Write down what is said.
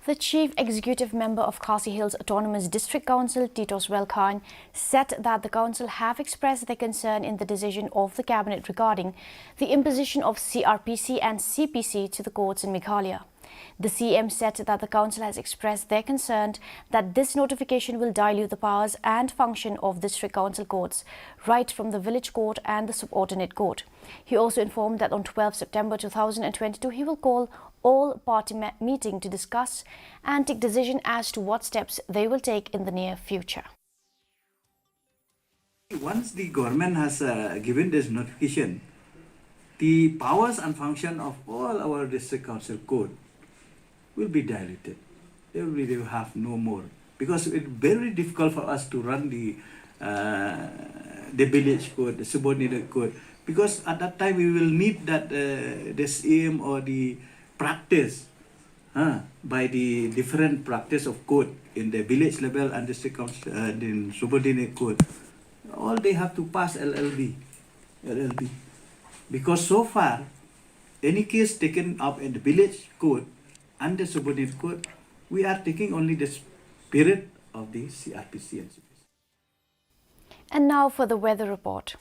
The Chief Executive Member of Khasi Hills Autonomous District Council, Titos Welkhan, said that the council have expressed their concern in the decision of the Cabinet regarding the imposition of CRPC and CPC to the courts in Meghalaya. The CM said that the council has expressed their concern that this notification will dilute the powers and function of district council courts, right from the village court and the subordinate court. He also informed that on 12 September 2022, he will call all party meeting to discuss and take decision as to what steps they will take in the near future. Once the government has given this notification, the powers and function of all our district council court will be diluted. They will have no more, because it's very difficult for us to run the village court, the subordinate court, because at that time we will need that the aim or the practice by the different practice of court in the village level and district council, in subordinate court. All they have to pass LLB, because so far any case taken up in the village court and the subordinate court, we are taking only the spirit of the CRPC and CPC. And now for the weather report.